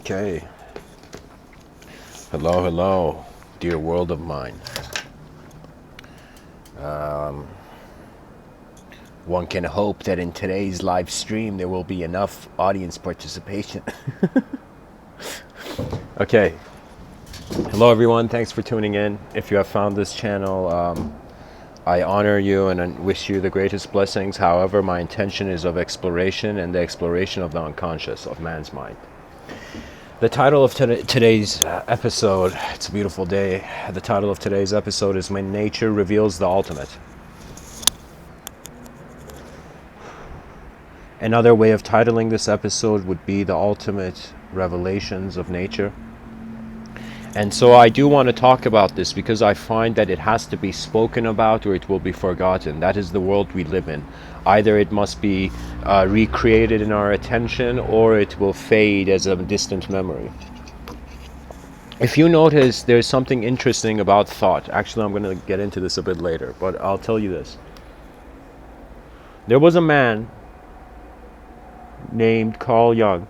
Okay. Hello, hello, dear world of mine. One can hope that in today's live stream there will be enough audience participation. Okay. Hello, everyone. Thanks for tuning in. If you have found this channel, I honor you and I wish you the greatest blessings. However, my intention is of exploration and the exploration of the unconscious of man's mind. The title of today's episode, it's a beautiful day. The title of today's episode is When Nature Reveals the Ultimate. Another way of titling this episode would be The Ultimate Revelations of Nature. And so I do want to talk about this because I find that it has to be spoken about or it will be forgotten. That is the world we live in. Either it must be recreated in our attention or it will fade as a distant memory. If you notice, there's something interesting about thought. Actually, I'm going to get into this a bit later, but I'll tell you this. There was a man named Carl Jung.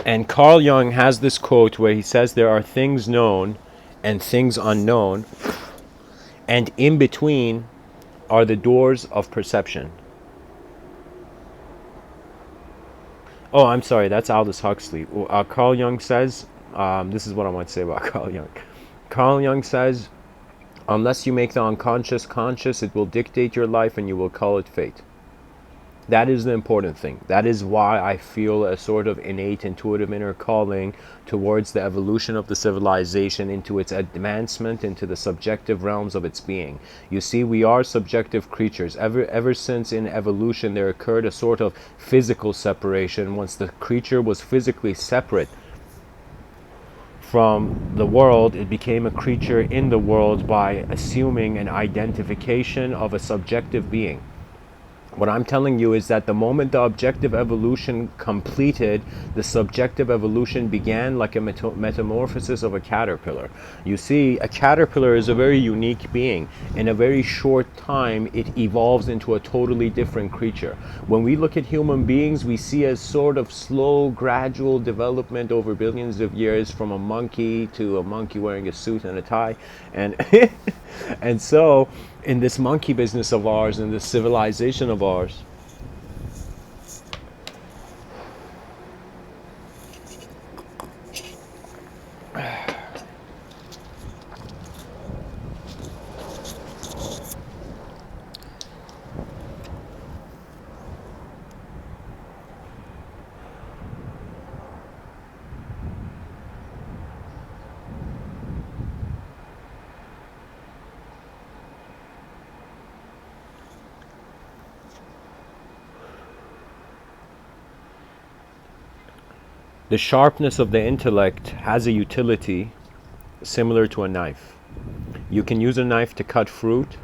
And Carl Jung has this quote where he says there are things known and things unknown, and in between are the doors of perception. Oh, I'm sorry, that's Aldous Huxley. Carl Jung says, this is what I want to say about Carl Jung. Carl Jung says, unless you make the unconscious conscious, it will dictate your life and you will call it fate. That is the important thing. That is why I feel a sort of innate, intuitive inner calling towards the evolution of the civilization into its advancement into the subjective realms of its being. You see, we are subjective creatures. Ever since in evolution there occurred a sort of physical separation. Once the creature was physically separate from the world, it became a creature in the world by assuming an identification of a subjective being. What I'm telling you is that the moment the objective evolution completed, the subjective evolution began like a metamorphosis of a caterpillar. You see, a caterpillar is a very unique being. In a very short time, it evolves into a totally different creature. When we look at human beings, we see a sort of slow, gradual development over billions of years from a monkey to a monkey wearing a suit and a tie. And, and so, in this monkey business of ours, in this civilization of ours, the sharpness of the intellect has a utility similar to a knife. You can use a knife to cut fruit,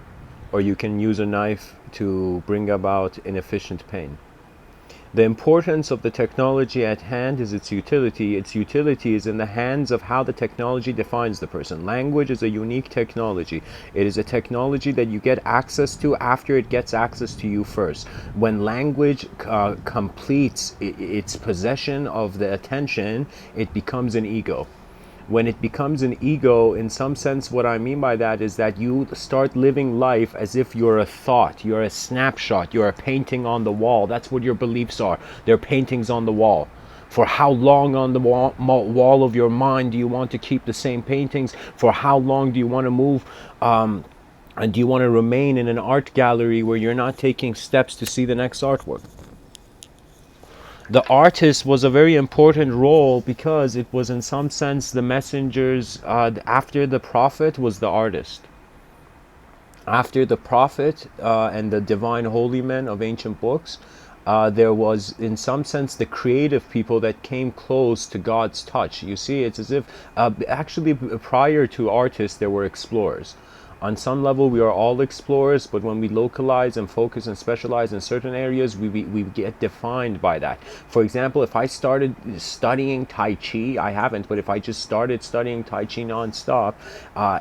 or you can use a knife to bring about inefficient pain. The importance of the technology at hand is its utility. Its utility is in the hands of how the technology defines the person. Language is a unique technology. It is a technology that you get access to after it gets access to you first. When language completes its possession of the attention, it becomes an ego. When it becomes an ego, in some sense, what I mean by that is that you start living life as if you're a thought, you're a snapshot, you're a painting on the wall. That's what your beliefs are. They're paintings on the wall. For how long on the wall of your mind do you want to keep the same paintings? For how long do you want to move? And do you want to remain in an art gallery where you're not taking steps to see the next artwork? The artist was a very important role because it was in some sense the messengers. After the prophet was the artist. After the prophet and the divine holy men of ancient books, there was in some sense the creative people that came close to God's touch. You see, it's as if actually prior to artists there were explorers. On some level, we are all explorers, but when we localize and focus and specialize in certain areas, we get defined by that. For example, if I started studying Tai Chi, I haven't, but if I just started studying Tai Chi nonstop,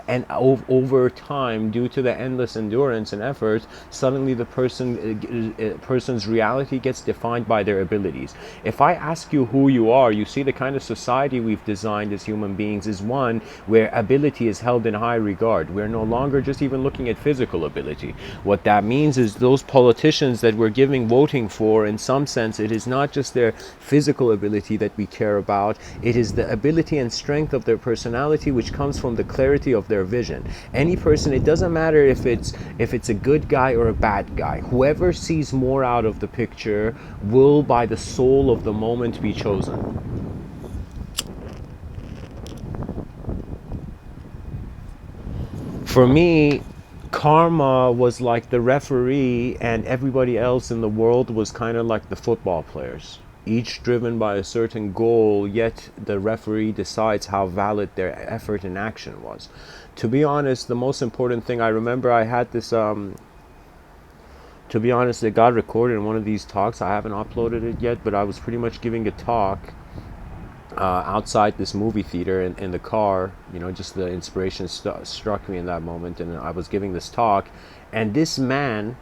and over time, due to the endless endurance and effort, suddenly the person's reality gets defined by their abilities. If I ask you who you are, you see the kind of society we've designed as human beings is one where ability is held in high regard. We're no longer just even looking at physical ability. What that means is those politicians that we're voting for, in some sense, it is not just their physical ability that we care about, it is the ability and strength of their personality, which comes from the clarity of their vision. Any person, it doesn't matter if it's a good guy or a bad guy, whoever sees more out of the picture will, by the soul of the moment, be chosen. For me, karma was like the referee, and everybody else in the world was kind of like the football players, each driven by a certain goal, yet the referee decides how valid their effort and action was. To be honest, the most important thing, I remember I had this, to be honest, it got recorded in one of these talks. I haven't uploaded it yet, but I was pretty much giving a talk outside this movie theater in the car. Just the inspiration struck me in that moment, and I was giving this talk, and this man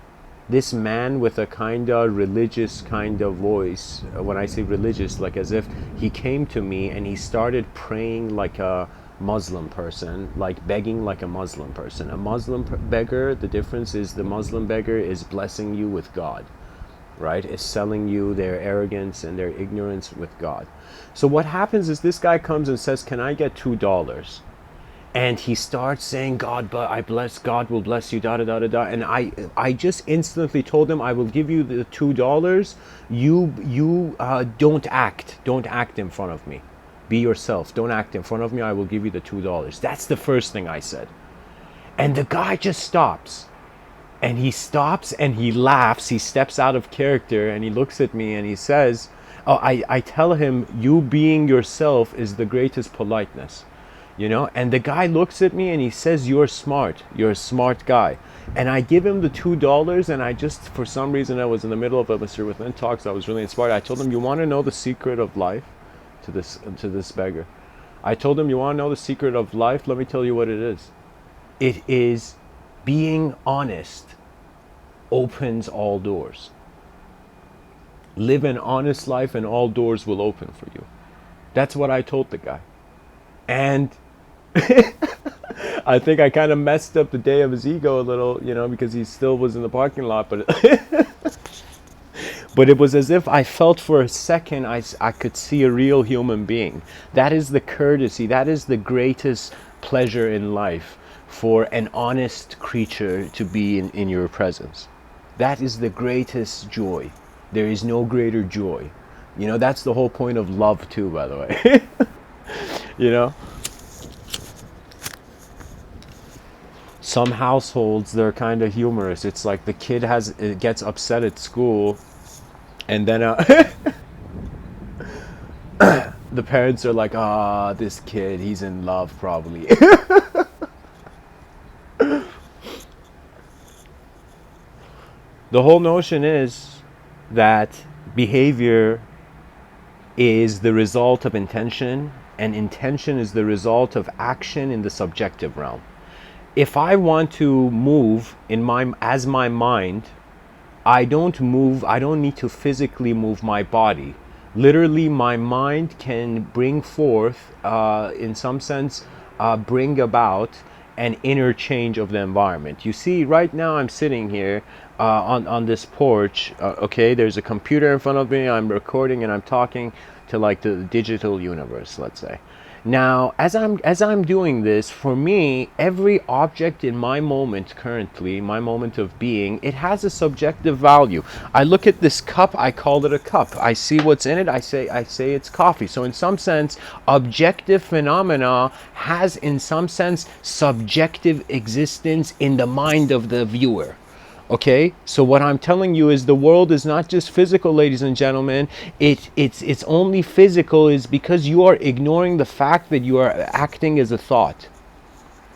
with a kind of religious kind of voice, when I say religious, like as if he came to me and he started praying like a Muslim person, like begging like a Muslim person. A Muslim beggar, the difference is the Muslim beggar is blessing you with God, right? Is selling you their arrogance and their ignorance with God. So what happens is this guy comes and says, can I get $2? And he starts saying, God will bless you, da da da da da. And I just instantly told him, I will give you the $2. You don't act in front of me. Be yourself. Don't act in front of me. I will give you the $2. That's the first thing I said. And the guy just stops. And he stops and he laughs. He steps out of character and he looks at me and he says, I tell him, you being yourself is the greatest politeness. And the guy looks at me and he says, you're smart. You're a smart guy. And I give him the $2, and I just, for some reason, I was in the middle of a Mr.Within talk, so I was really inspired. I told him, you want to know the secret of life? To this beggar. I told him, you want to know the secret of life? Let me tell you what it is. It is being honest opens all doors. Live an honest life and all doors will open for you. That's what I told the guy. And I think I kind of messed up the day of his ego a little, because he still was in the parking lot, but but it was as if I felt for a second I could see a real human being. That is the courtesy, that is the greatest pleasure in life, for an honest creature to be in your presence. That is the greatest joy. There is no greater joy. That's the whole point of love too, by the way. Some households, they're kind of humorous. It's like the kid gets upset at school, and then the parents are like, this kid, he's in love probably. The whole notion is that behavior is the result of intention, and intention is the result of action in the subjective realm. If I want to move as my mind, I don't need to physically move my body. Literally, my mind can bring forth, in some sense, bring about an interchange of the environment. You see, right now I'm sitting here on this porch. Okay, there's a computer in front of me. I'm recording and I'm talking to like the digital universe, let's say. Now, as I'm doing this, for me, every object in my moment currently, my moment of being, it has a subjective value. I look at this cup, I call it a cup. I see what's in it, I say it's coffee. So in some sense, objective phenomena has in some sense subjective existence in the mind of the viewer. Okay, so what I'm telling you is the world is not just physical, ladies and gentlemen. It's only physical is because you are ignoring the fact that you are acting as a thought.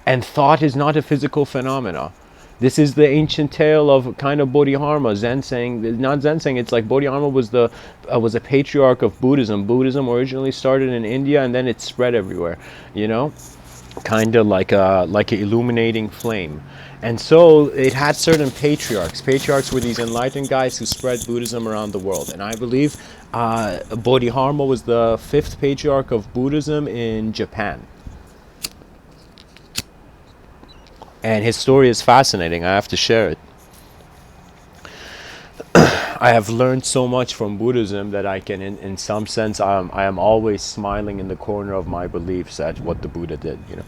And thought is not a physical phenomena. This is the ancient tale of kind of Bodhidharma. Zen saying, not Zen saying, it's like Bodhidharma was a patriarch of Buddhism. Buddhism originally started in India and then it spread everywhere. You know, kind of like a illuminating flame. And so it had certain patriarchs. Patriarchs were these enlightened guys who spread Buddhism around the world. And I believe Bodhidharma was the 5th patriarch of Buddhism in Japan. And his story is fascinating. I have to share it. I have learned so much from Buddhism that I can, in some sense, I am always smiling in the corner of my beliefs at what the Buddha did, you know.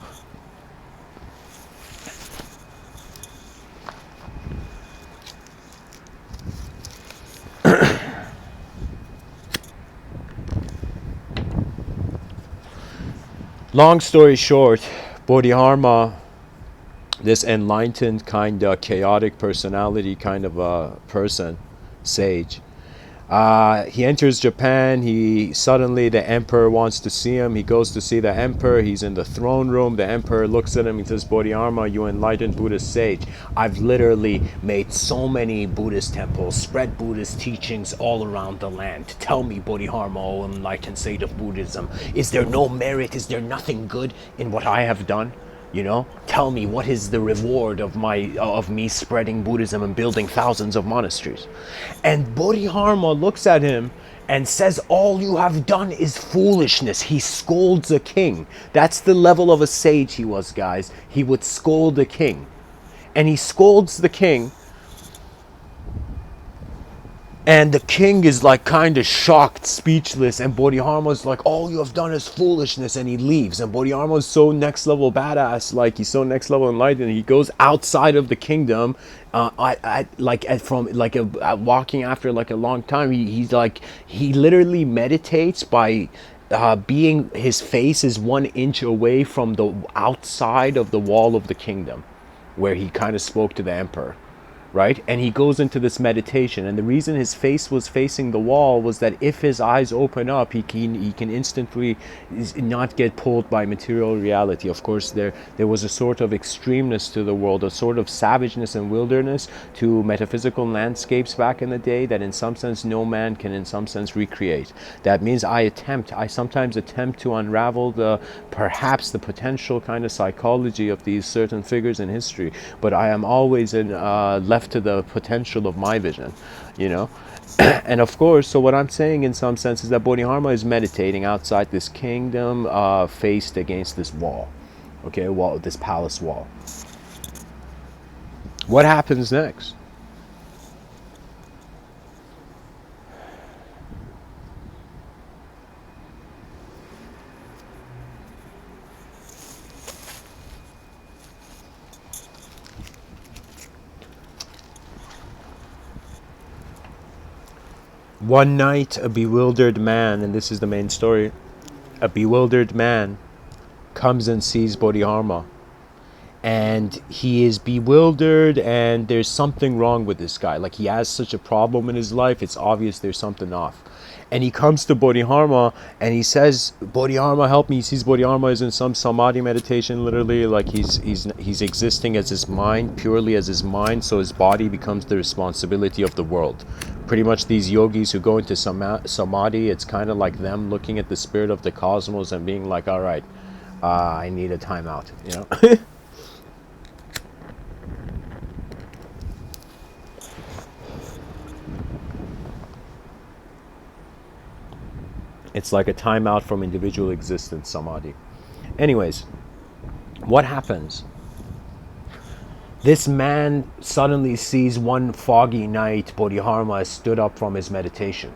Long story short, Bodhidharma, this enlightened kind of chaotic personality kind of a person, sage, he enters Japan. He suddenly, the emperor wants to see him. He goes to see the emperor. He's in the throne room. The emperor looks at him. He says, Bodhidharma, you enlightened Buddhist sage, I've literally made so many Buddhist temples, spread Buddhist teachings all around the land. Tell me, Bodhidharma, O enlightened sage of Buddhism, is there no merit? Is there nothing good in what I have done? You know, tell me, what is the reward of me spreading Buddhism and building thousands of monasteries? And Bodhidharma looks at him and says, all you have done is foolishness. He scolds a king. That's the level of a sage he was, guys. He would scold a king. And he scolds the king. And the king is like kind of shocked, speechless, and Bodhidharma is like, all you have done is foolishness, and he leaves. And Bodhidharma is so next level badass, like he's so next level enlightened, he goes outside of the kingdom, walking after like a long time. He literally meditates by being, his face is 1 inch away from the outside of the wall of the kingdom, where he kind of spoke to the emperor. Right? And he goes into this meditation, and the reason his face was facing the wall was that if his eyes open up, he can instantly not get pulled by material reality. Of course, there was a sort of extremeness to the world, a sort of savageness and wilderness to metaphysical landscapes back in the day that in some sense no man can in some sense recreate. That means I sometimes attempt to unravel perhaps the potential kind of psychology of these certain figures in history, but I am always left to the potential of my vision, you know. And of course, so what I'm saying in some sense is that Bodhidharma is meditating outside this kingdom, faced against this wall, okay, this palace wall. What happens next? One night, a bewildered man, and this is the main story, a bewildered man comes and sees Bodhidharma. And he is bewildered, and there's something wrong with this guy. Like, he has such a problem in his life, it's obvious there's something off. And he comes to Bodhidharma and he says, Bodhidharma, help me. He sees Bodhidharma is in some samadhi meditation, literally, like he's existing as his mind, purely as his mind, so his body becomes the responsibility of the world. Pretty much these yogis who go into samadhi, it's kind of like them looking at the spirit of the cosmos and being like, all right, I need a timeout, you know. It's like a timeout from individual existence, samadhi. Anyways, what happens? This man suddenly sees one foggy night Bodhidharma has stood up from his meditation.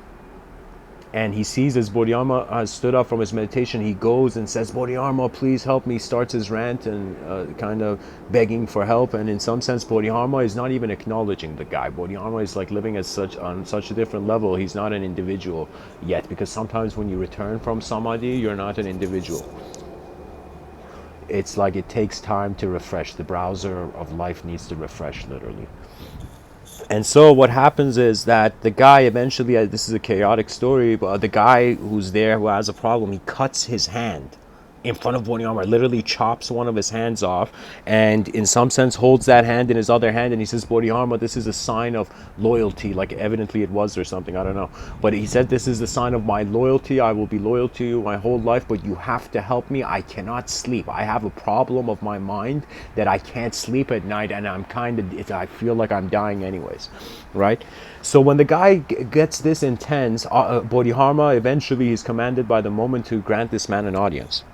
And he sees as Bodhidharma has stood up from his meditation, he goes and says, Bodhidharma, please help me, starts his rant and kind of begging for help. And in some sense, Bodhidharma is not even acknowledging the guy. Bodhidharma is like living as on such a different level. He's not an individual yet, because sometimes when you return from samadhi, you're not an individual. It's like it takes time to refresh. The browser of life needs to refresh, literally. And so what happens is that the guy eventually, this is a chaotic story, but the guy who's there who has a problem, he cuts his hand, in front of Bodhidharma, literally chops one of his hands off, and in some sense holds that hand in his other hand, and he says, Bodhidharma, this is a sign of loyalty, like evidently it was or something, I don't know. But he said, this is the sign of my loyalty, I will be loyal to you my whole life, but you have to help me, I cannot sleep. I have a problem of my mind that I can't sleep at night, and I feel like I'm dying anyways, right? So when the guy gets this intense, Bodhidharma eventually is commanded by the moment to grant this man an audience.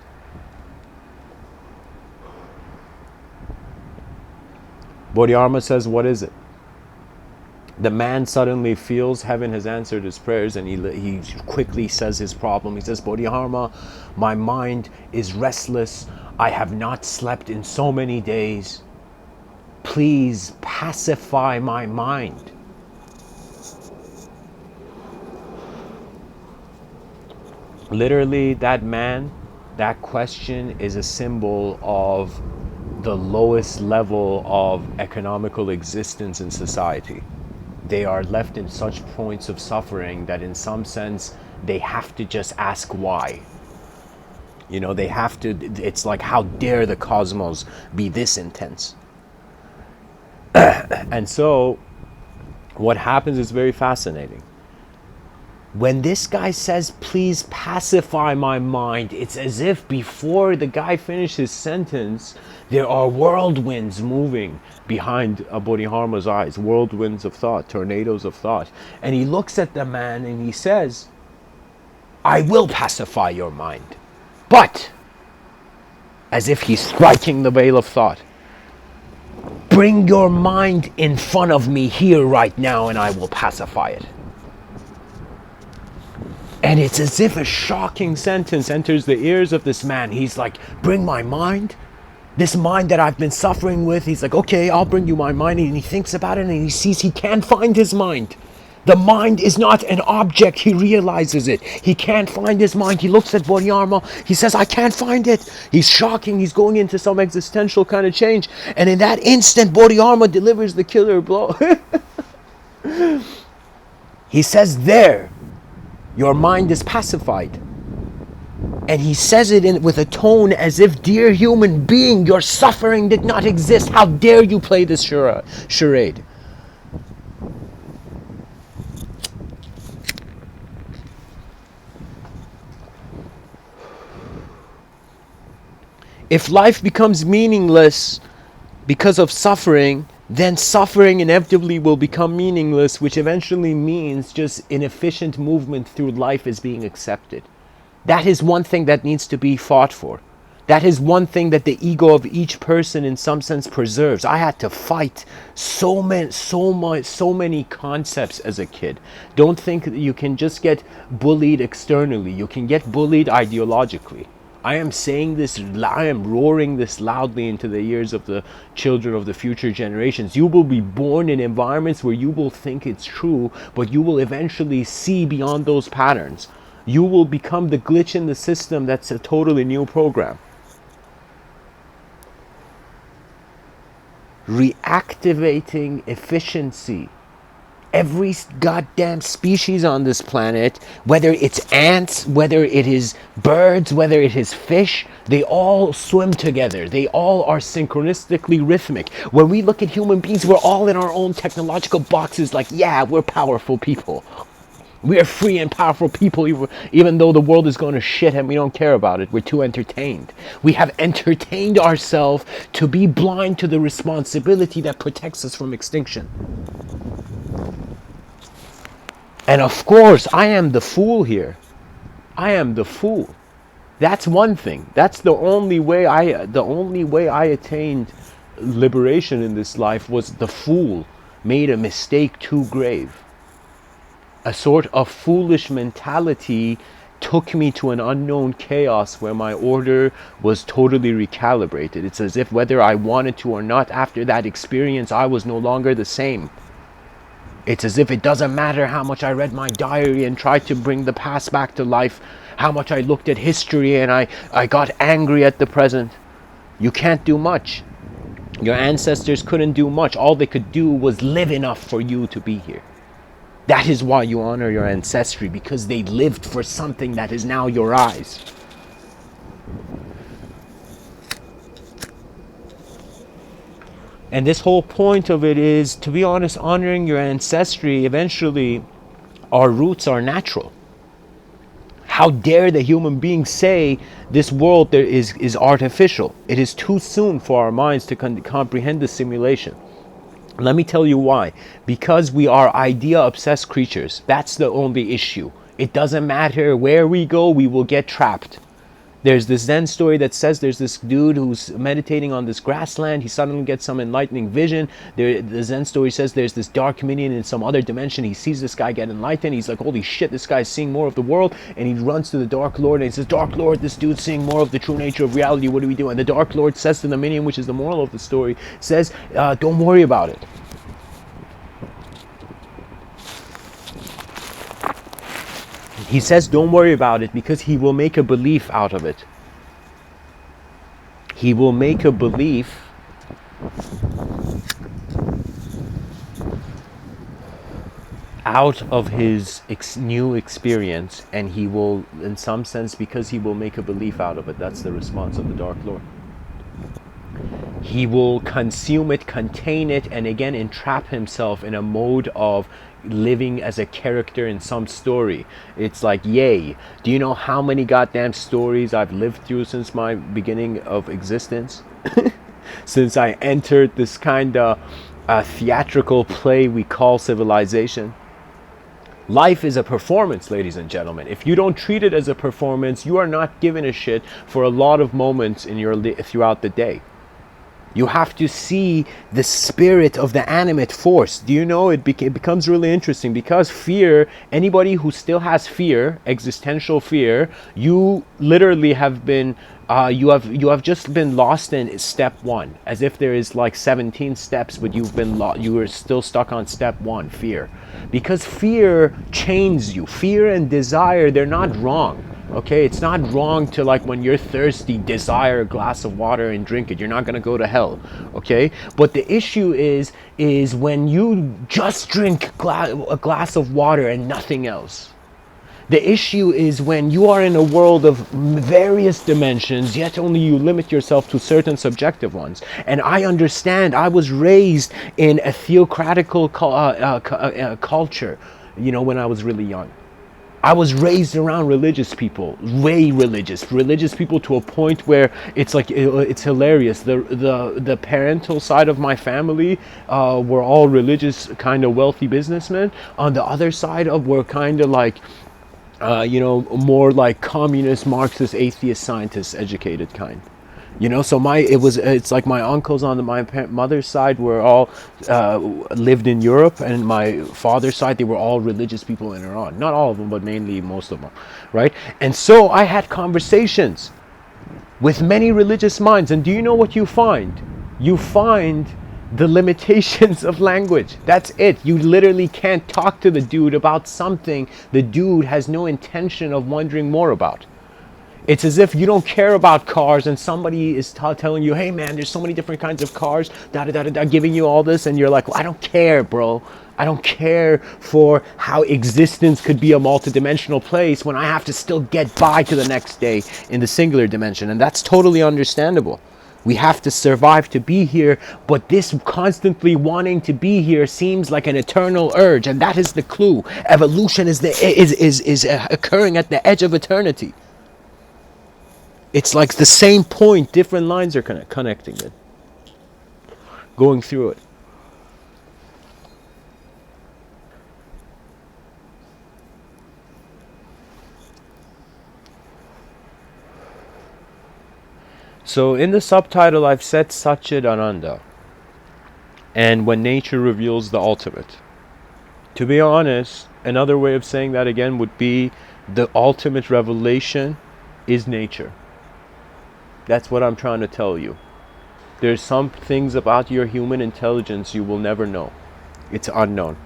Bodhidharma says, what is it? The man suddenly feels heaven has answered his prayers, and he quickly says his problem. He says, Bodhidharma, my mind is restless. I have not slept in so many days. Please pacify my mind. Literally, that man, that question is a symbol of the lowest level of economical existence in society. They are left in such points of suffering that in some sense they have to just ask why. You know, they have to, it's like, how dare the cosmos be this intense? And so what happens is very fascinating. When this guy says, please pacify my mind, it's as if before the guy finished his sentence, there are whirlwinds moving behind Bodhidharma's eyes, whirlwinds of thought, tornadoes of thought. And he looks at the man and he says, I will pacify your mind. But, as if he's striking the veil of thought, bring your mind in front of me here right now and I will pacify it. And it's as if a shocking sentence enters the ears of this man. He's like, bring my mind? This mind that I've been suffering with. He's like, okay, I'll bring you my mind. And he thinks about it and he sees he can't find his mind. The mind is not an object. He realizes it. He can't find his mind. He looks at Bodhidharma. He says, I can't find it. He's shocking. He's going into some existential kind of change. And in that instant, Bodhidharma delivers the killer blow. He says, there. Your mind is pacified. And he says it with a tone as if, dear human being, your suffering did not exist. How dare you play this charade? If life becomes meaningless because of suffering, then suffering inevitably will become meaningless, which eventually means just inefficient movement through life is being accepted. That is one thing that needs to be fought for. That is one thing that the ego of each person in some sense preserves. I had to fight so many concepts as a kid. Don't think that you can just get bullied externally. You can get bullied ideologically. I am saying this, I am roaring this loudly into the ears of the children of the future generations. You will be born in environments where you will think it's true, but you will eventually see beyond those patterns. You will become the glitch in the system that's a totally new program. Reactivating efficiency. Every goddamn species on this planet, whether it's ants, whether it is birds, whether it is fish, they all swim together. They all are synchronistically rhythmic. When we look at human beings, we're all in our own technological boxes like, yeah, we're powerful people. We're free and powerful people, even though the world is going to shit and we don't care about it. We're too entertained. We have entertained ourselves to be blind to the responsibility that protects us from extinction. And of course, I am the fool here. I am the fool. That's one thing. That's the only way I attained liberation in this life was the fool made a mistake too grave. A sort of foolish mentality took me to an unknown chaos where my order was totally recalibrated. It's as if whether I wanted to or not, after that experience, I was no longer the same. It's as if it doesn't matter how much I read my diary and tried to bring the past back to life, how much I looked at history and I got angry at the present. You can't do much. Your ancestors couldn't do much. All they could do was live enough for you to be here. That is why you honor your ancestry, because they lived for something that is now your eyes. And this whole point of it is, to be honest, honoring your ancestry. Eventually, our roots are natural. How dare the human being say this world there is artificial? It is too soon for our minds to comprehend the simulation. Let me tell you why. Because we are idea obsessed creatures. That's the only issue. It doesn't matter where we go, we will get trapped. There's this Zen story that says there's this dude who's meditating on this grassland. He suddenly gets some enlightening vision. The Zen story says there's this dark minion in some other dimension. He sees this guy get enlightened. He's like, holy shit, this guy's seeing more of the world. And he runs to the Dark Lord and he says, Dark Lord, this dude's seeing more of the true nature of reality. What do we do? And the Dark Lord says to the minion, which is the moral of the story, says, don't worry about it. He says, don't worry about it, because he will make a belief out of it. He will make a belief out of his new experience, and he will, in some sense, because he will make a belief out of it, that's the response of the Dark Lord. He will consume it, contain it, and again entrap himself in a mode of living as a character in some story. It's like, yay, do you know how many goddamn stories I've lived through since my beginning of existence? Since I entered this kind of theatrical play we call civilization. Life is a performance, ladies and gentlemen. If you don't treat it as a performance, you are not giving a shit for a lot of moments in your throughout the day. You have to see the spirit of the animate force. Do you know, it becomes really interesting, because fear, anybody who still has fear, existential fear, you literally have been, you have just been lost in step one, as if there is like 17 steps, but you are still stuck on step one, fear. Because fear chains you. Fear and desire, they're not wrong. Okay, it's not wrong to, like, when you're thirsty, desire a glass of water and drink it. You're not going to go to hell. Okay, but the issue is when you just drink a glass of water and nothing else. The issue is when you are in a world of various dimensions, yet only you limit yourself to certain subjective ones. And I understand, I was raised in a theocratical culture, you know, when I was really young. I was raised around religious people, way religious people, to a point where it's like, it's hilarious. The parental side of my family were all religious, kind of wealthy businessmen. On the other side of were kind of like, you know, more like communist, Marxist, atheist, scientist, educated kind. You know, so it's like my uncles on my mother's side were all lived in Europe, and my father's side, they were all religious people in Iran. Not all of them, but mainly most of them, right? And so I had conversations with many religious minds, and do you know what you find? You find the limitations of language. That's it. You literally can't talk to the dude about something the dude has no intention of wondering more about. It's as if you don't care about cars, and somebody is telling you, hey man, there's so many different kinds of cars, giving you all this, and you're like, well, I don't care, bro. I don't care for how existence could be a multidimensional place when I have to still get by to the next day in the singular dimension. And that's totally understandable. We have to survive to be here, but this constantly wanting to be here seems like an eternal urge, and that is the clue. Evolution is occurring at the edge of eternity. It's like the same point, different lines are connecting it, going through it. So in the subtitle, I've said Sat-chit-ananda, and when nature reveals the ultimate. To be honest, another way of saying that again would be the ultimate revelation is nature. That's what I'm trying to tell you. There's some things about your human intelligence you will never know. It's unknown.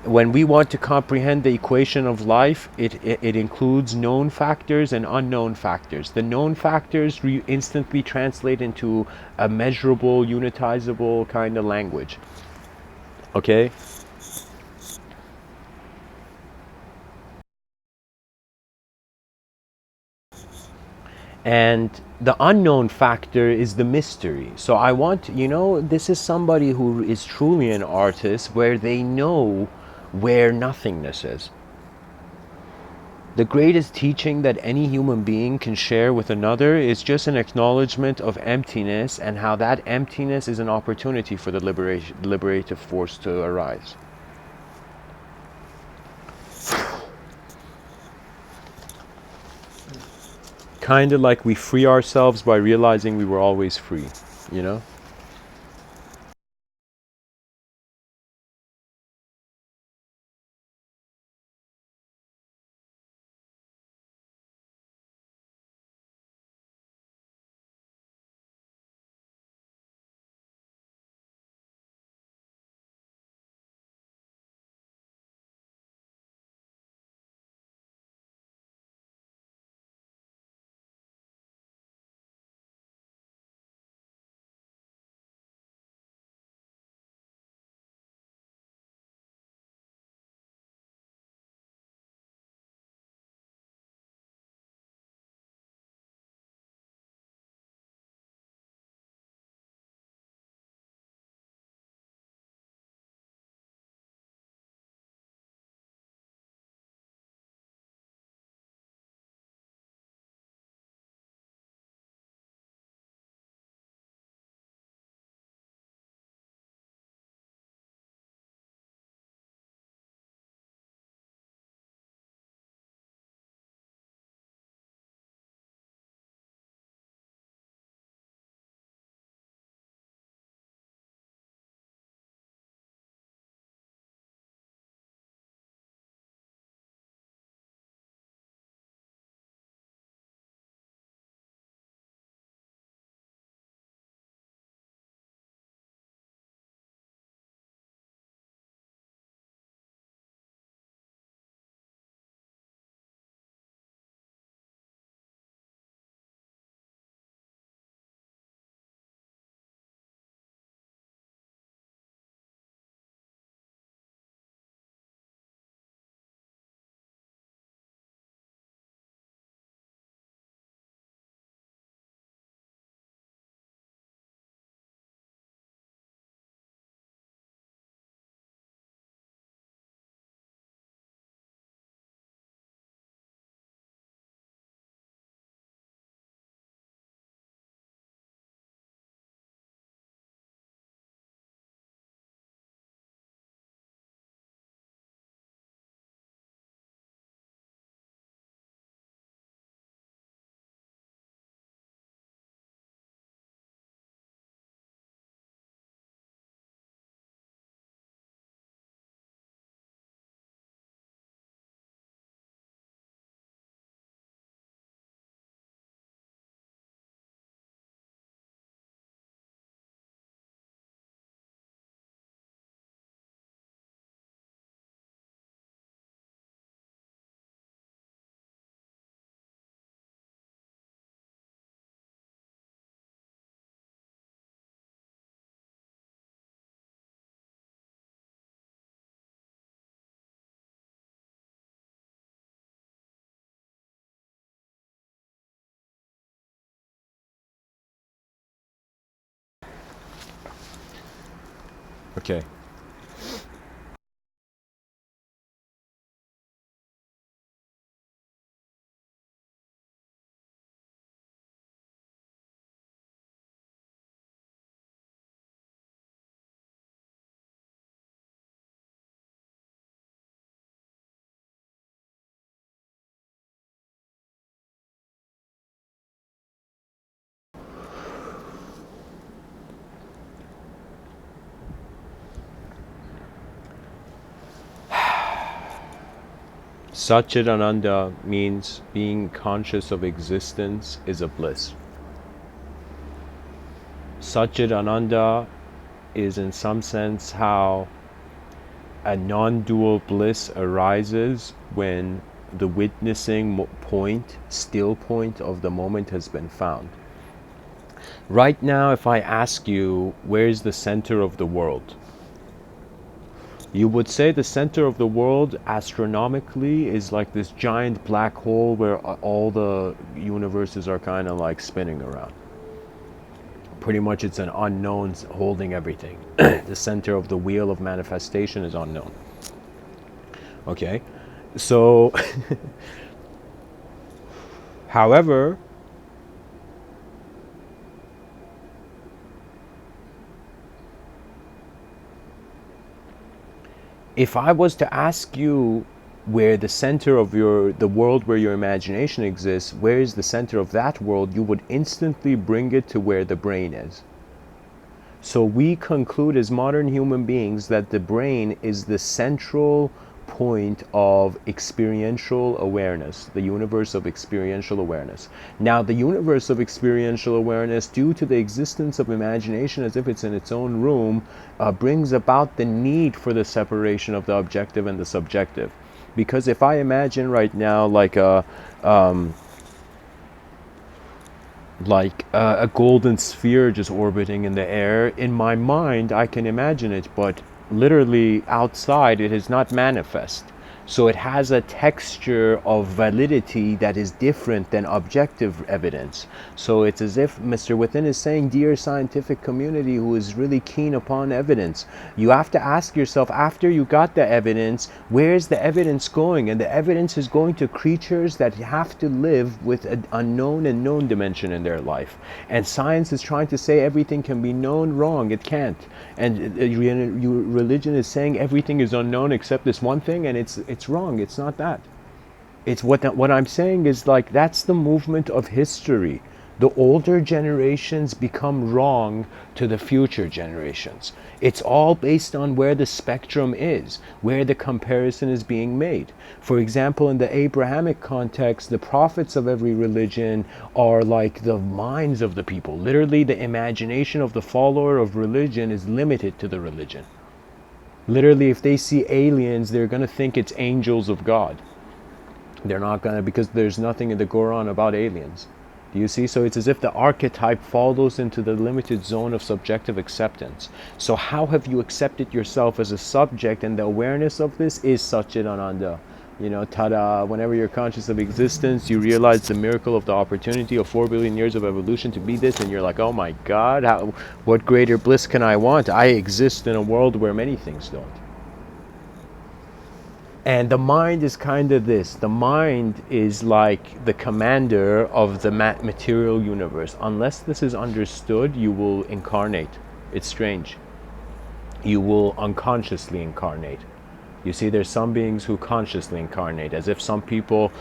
When we want to comprehend the equation of life, it includes known factors and unknown factors. The known factors instantly translate into a measurable, unitizable kind of language. Okay? And the unknown factor is the mystery. So I want, this is somebody who is truly an artist where they know where nothingness is. The greatest teaching that any human being can share with another is just an acknowledgement of emptiness, and how that emptiness is an opportunity for the liberative force to arise. Kind of like we free ourselves by realizing we were always free, you know? Okay. Sat-chit-ananda means being conscious of existence is a bliss. Sat-chit-ananda is in some sense how a non-dual bliss arises when the witnessing point, still point of the moment has been found. Right now, if I ask you, where's the center of the world? You would say the center of the world astronomically is like this giant black hole where all the universes are kind of like spinning around. Pretty much it's an unknown holding everything. The center of the wheel of manifestation is unknown. Okay? So, however, if I was to ask you where the center of the world where your imagination exists, where is the center of that world, you would instantly bring it to where the brain is. So we conclude as modern human beings that the brain is the central point of experiential awareness, the universe of experiential awareness. Now, the universe of experiential awareness, due to the existence of imagination as if it's in its own room, brings about the need for the separation of the objective and the subjective. Because if I imagine right now like a golden sphere just orbiting in the air, in my mind I can imagine it, but literally outside it is not manifest. So it has a texture of validity that is different than objective evidence. So it's as if Mr. Within is saying, dear scientific community who is really keen upon evidence, you have to ask yourself, after you got the evidence, where is the evidence going? And the evidence is going to creatures that have to live with an unknown and known dimension in their life. And science is trying to say everything can be known. Wrong, it can't. And religion is saying everything is unknown except this one thing, and it's wrong. It's not that. It's what I'm saying is like that's the movement of history. The older generations become wrong to the future generations. It's all based on where the spectrum is, where the comparison is being made. For example, in the Abrahamic context, the prophets of every religion are like the minds of the people. Literally, the imagination of the follower of religion is limited to the religion. Literally, if they see aliens, they're going to think it's angels of God. They're not going to, because there's nothing in the Quran about aliens. Do you see? So it's as if the archetype follows into the limited zone of subjective acceptance. So how have you accepted yourself as a subject? And the awareness of this is Sat-chit-ananda. You know, tada, whenever you're conscious of existence, you realize the miracle of the opportunity of 4 billion years of evolution to be this, and you're like, oh my God, what greater bliss can I want? I exist in a world where many things don't. And the mind is kind of this. The mind is like the commander of the material universe. Unless this is understood, you will incarnate. It's strange. You will unconsciously incarnate. You see, there's some beings who consciously incarnate, as if some people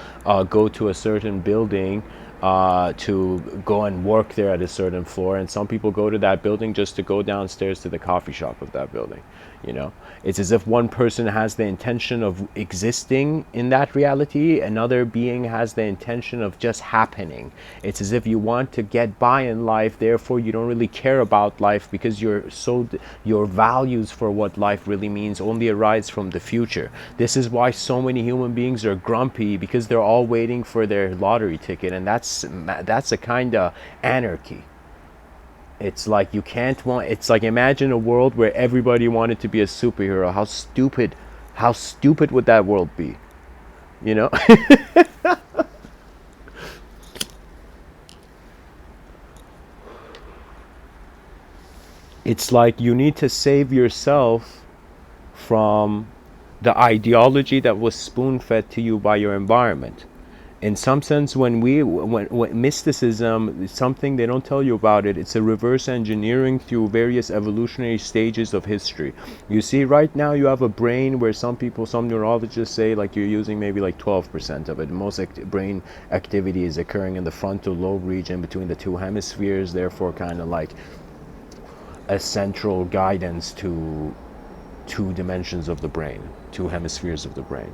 go to a certain building to go and work there at a certain floor, and some people go to that building just to go downstairs to the coffee shop of that building. You know, it's as if one person has the intention of existing in that reality, another being has the intention of just happening. It's as if you want to get by in life, therefore you don't really care about life, because your values for what life really means only arise from the future. This is why so many human beings are grumpy, because they're all waiting for their lottery ticket, and that's a kind of anarchy. It's like you can't want, it's like imagine a world where everybody wanted to be a superhero. How stupid would that world be? You know? It's like you need to save yourself from the ideology that was spoon-fed to you by your environment. In some sense, when mysticism is something they don't tell you about it, it's a reverse engineering through various evolutionary stages of history. You see, right now you have a brain where some neurologists say like you're using maybe like 12% of it. Most brain activity is occurring in the frontal lobe region between the two hemispheres, therefore kind of like a central guidance to two dimensions of the brain, two hemispheres of the brain.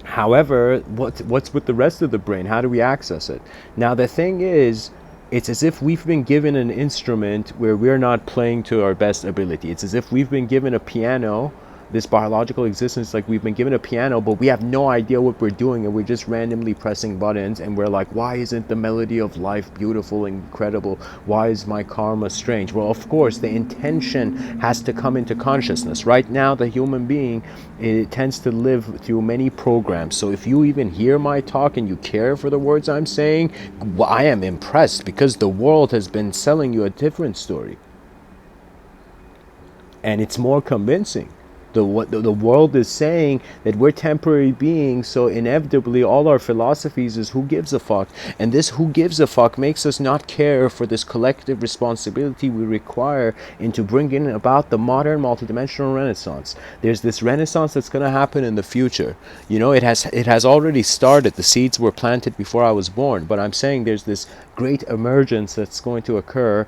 However, what's with the rest of the brain? How do we access it? Now, the thing is, it's as if we've been given an instrument where we're not playing to our best ability. It's as if we've been given a piano this biological existence, like we've been given a piano, but we have no idea what we're doing, and we're just randomly pressing buttons, and we're like, why isn't the melody of life beautiful, incredible? Why is my karma strange? Well, of course, the intention has to come into consciousness. Right now, the human being, it tends to live through many programs. So if you even hear my talk and you care for the words I'm saying, well, I am impressed, because the world has been selling you a different story. And it's more convincing. The world is saying that we're temporary beings, so inevitably all our philosophies is who gives a fuck. And this who gives a fuck makes us not care for this collective responsibility we require into bringing about the modern multidimensional renaissance. There's this renaissance that's going to happen in the future. You know, it has already started. The seeds were planted before I was born, but I'm saying there's this great emergence that's going to occur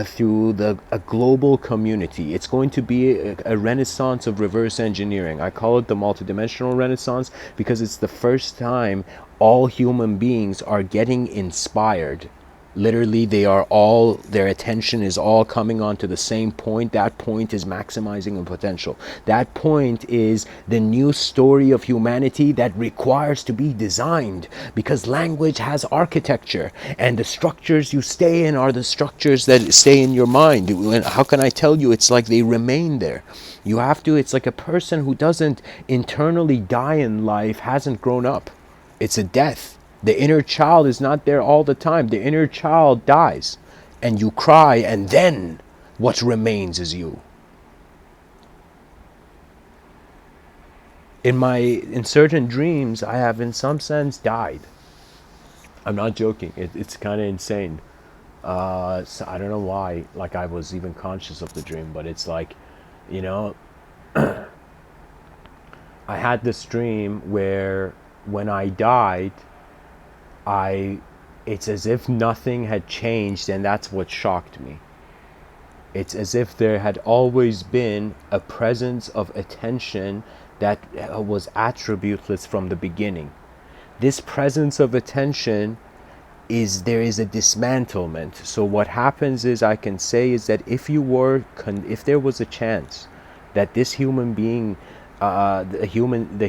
through a global community. It's going to be a renaissance of reverse engineering. I call it the multidimensional renaissance because it's the first time all human beings are getting inspired. Literally, their attention is all coming onto the same point. That point is maximizing the potential. That point is the new story of humanity that requires to be designed, because language has architecture, and the structures you stay in are the structures that stay in your mind. How can I tell you? It's like they remain there. You have to, it's like a person who doesn't internally die in life hasn't grown up. It's a death. The inner child is not there all the time. The inner child dies, and you cry, and then what remains is you. In certain dreams, I have in some sense died. I'm not joking. It's kind of insane. So I don't know why, like, I was even conscious of the dream, but it's like, you know, I had this dream where when I died, it's as if nothing had changed, and that's what shocked me. It's as if there had always been a presence of attention that was attributeless from the beginning. This presence of attention there is a dismantlement. So what happens is, I can say, is that if there was a chance that this human being, the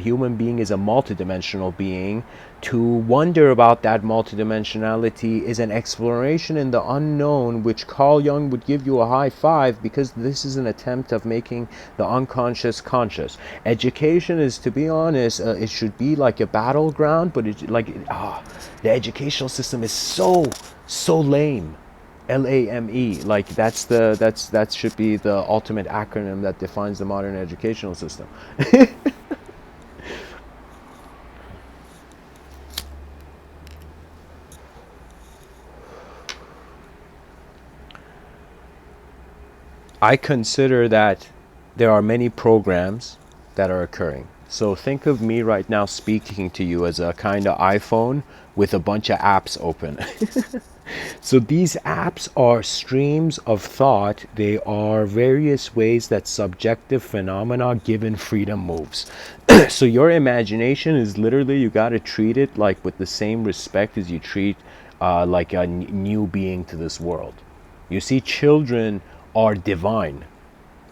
human being is a multidimensional being, to wonder about that multidimensionality is an exploration in the unknown, which Carl Jung would give you a high five, because this is an attempt of making the unconscious conscious. Education is, to be honest, it should be like a battleground, but the educational system is so lame. LAME, like that should be the ultimate acronym that defines the modern educational system. I consider that there are many programs that are occurring. So think of me right now speaking to you as a kind of iPhone with a bunch of apps open. So these apps are streams of thought. They are various ways that subjective phenomena given freedom moves. So your imagination is literally, you got to treat it like with the same respect as you treat like a new being to this world. You see, children are divine.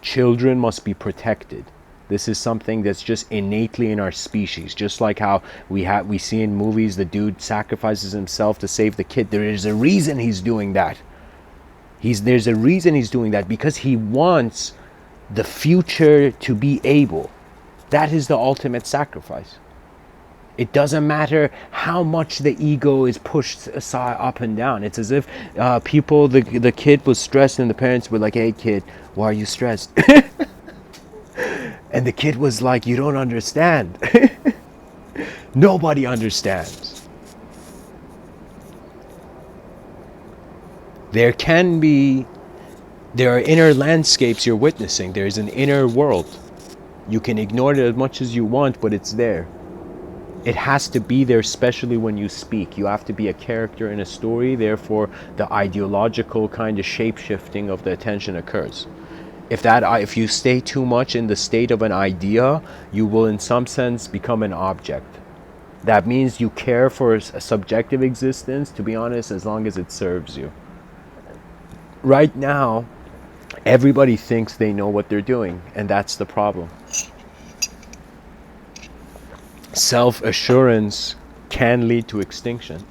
Children must be protected. This is something that's just innately in our species. Just like how we see in movies the dude sacrifices himself to save the kid. There is a reason he's doing that. There's a reason he's doing that, because he wants the future to be able. That is the ultimate sacrifice. It doesn't matter how much the ego is pushed aside, up and down. It's as if the kid was stressed, and the parents were like, "Hey kid, why are you stressed?" And the kid was like, "You don't understand." Nobody understands. There are inner landscapes you're witnessing. There's an inner world. You can ignore it as much as you want, but it's there. It has to be there, especially when you speak. You have to be a character in a story, therefore the ideological kind of shape-shifting of the attention occurs. If you stay too much in the state of an idea, you will in some sense become an object. That means you care for a subjective existence, to be honest, as long as it serves you. Right now, Everybody thinks they know what they're doing, and that's the problem. Self-assurance can lead to extinction.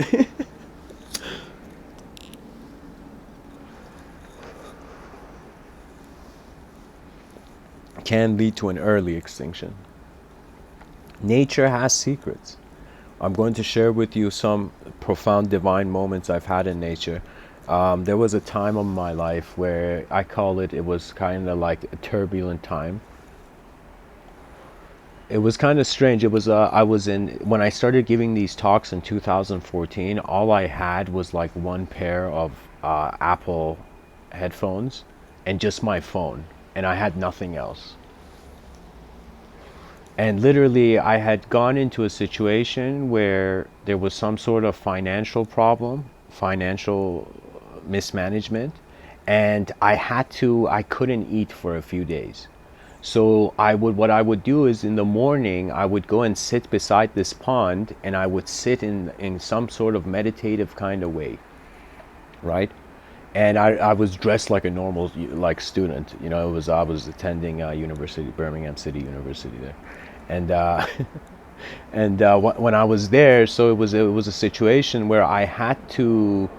Can lead to an early extinction. Nature has secrets. I'm going to share with you some profound divine moments I've had in nature. There was a time of my life where I call it, it was kind of like a turbulent time. It was kind of strange. It was, I was in, when I started giving these talks in 2014, all I had was like one pair of Apple headphones and just my phone, and I had nothing else. And literally, I had gone into a situation where there was some sort of financial problem, financial mismanagement, and I couldn't eat for a few days. So what I would do is in the morning, I would go and sit beside this pond, and I would sit in some sort of meditative kind of way, right? And I was dressed like a normal like student. I was attending university, Birmingham City University there, and when I was there, so it was a situation where I had to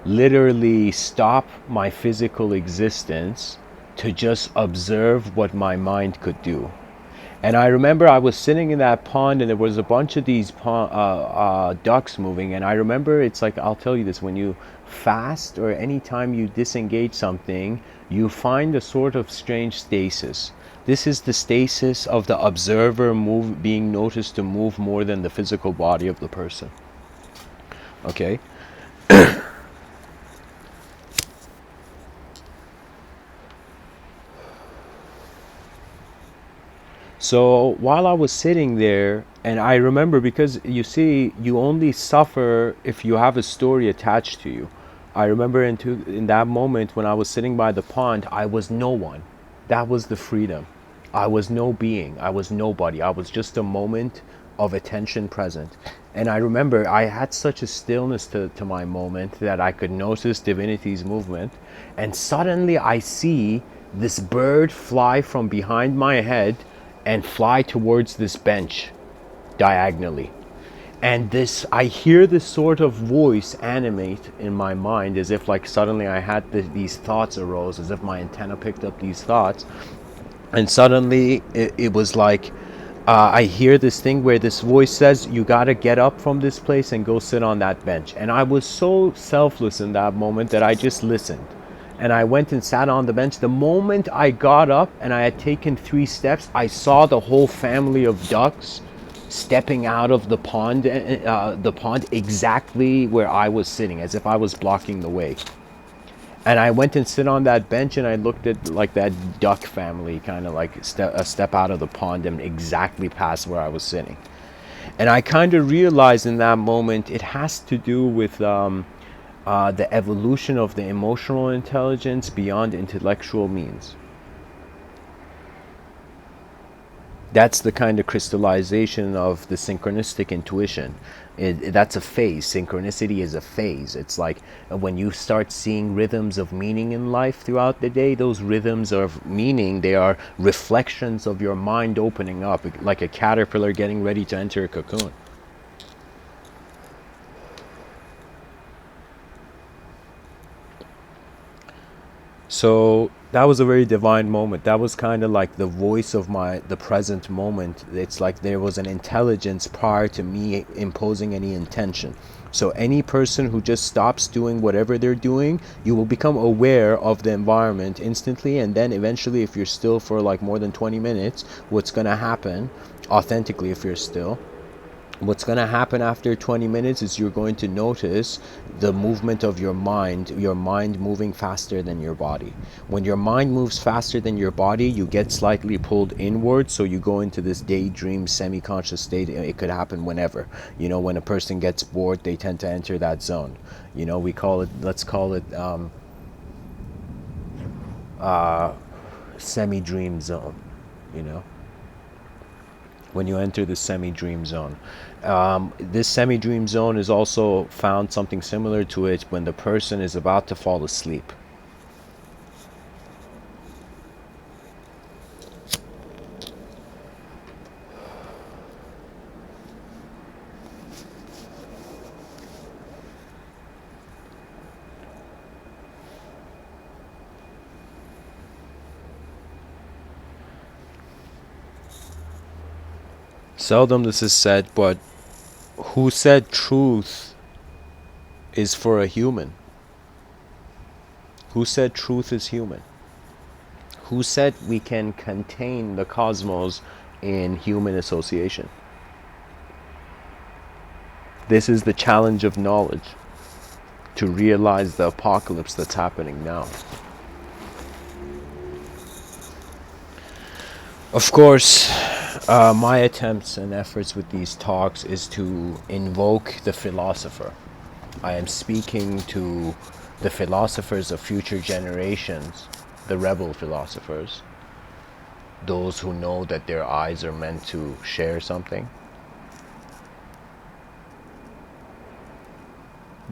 literally stop my physical existence to just observe what my mind could do. And I remember I was sitting in that pond, and there was a bunch of these ducks moving. And I remember, it's like, I'll tell you this, when you fast or anytime you disengage something, you find a sort of strange stasis. This is the stasis of the observer being noticed to move more than the physical body of the person. Okay? So while I was sitting there, and I remember, because you see, you only suffer if you have a story attached to you. I remember in that moment when I was sitting by the pond, I was no one. That was the freedom. I was no being. I was nobody. I was just a moment of attention present. And I remember I had such a stillness to my moment that I could notice divinity's movement. And suddenly I see this bird fly from behind my head and fly towards this bench diagonally. And I hear this sort of voice animate in my mind, as if like suddenly I had these thoughts arose, as if my antenna picked up these thoughts. And suddenly it was like, I hear this thing where this voice says, you got to get up from this place and go sit on that bench. And I was so selfless in that moment that I just listened. And I went and sat on the bench. The moment I got up and I had taken 3 steps, I saw the whole family of ducks stepping out of the pond exactly where I was sitting, as if I was blocking the way. And I went and sit on that bench, and I looked at like that duck family kind of like a step out of the pond and exactly past where I was sitting. And I kind of realized in that moment it has to do with the evolution of the emotional intelligence beyond intellectual means. That's the kind of crystallization of the synchronistic intuition. That's a phase. Synchronicity is a phase. It's like when you start seeing rhythms of meaning in life throughout the day, those rhythms of meaning, they are reflections of your mind opening up, like a caterpillar getting ready to enter a cocoon. So that was a very divine moment. That was kind of like the voice of the present moment. It's like there was an intelligence prior to me imposing any intention. So any person who just stops doing whatever they're doing, you will become aware of the environment instantly. And then eventually, if you're still for like more than 20 minutes, what's going to happen authentically, if you're still, what's going to happen after 20 minutes is you're going to notice the movement of your mind moving faster than your body. When your mind moves faster than your body, you get slightly pulled inward, so you go into this daydream semi-conscious state. It could happen whenever. When a person gets bored, they tend to enter that zone. Let's call it semi-dream zone, when you enter the semi-dream zone. This semi-dream zone is also found something similar to it when the person is about to fall asleep. Seldom this is said, but who said truth is for a human? Who said truth is human? Who said we can contain the cosmos in human association? This is the challenge of knowledge, to realize the apocalypse that's happening now. Of course, my attempts and efforts with these talks is to invoke the philosopher. I am speaking to the philosophers of future generations, the rebel philosophers, those who know that their eyes are meant to share something.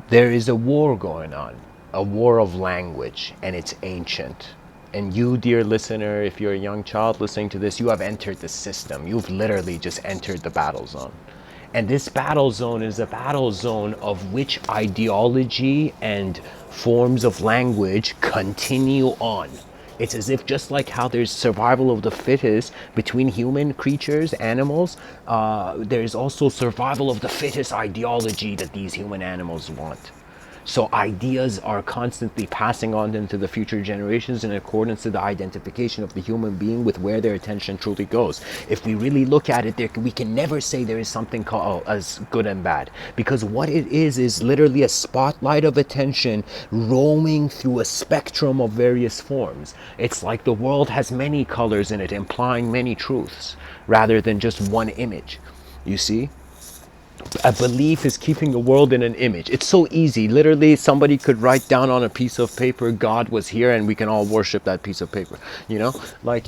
There is a war going on, a war of language, and it's ancient. And you, dear listener, if you're a young child listening to this, you have entered the system. You've literally just entered the battle zone. And this battle zone is a battle zone of which ideology and forms of language continue on. It's as if, just like how there's survival of the fittest between human creatures, animals, there's also survival of the fittest ideology that these human animals want. So ideas are constantly passing on into the future generations in accordance to the identification of the human being with where their attention truly goes. If we really look at it, we can never say there is something called as good and bad, because what it is literally a spotlight of attention roaming through a spectrum of various forms. It's like the world has many colors in it, implying many truths, rather than just one image. You see? A belief is keeping the world in an image. It's so easy. Literally, somebody could write down on a piece of paper, God was here, and we can all worship that piece of paper. You know? Like,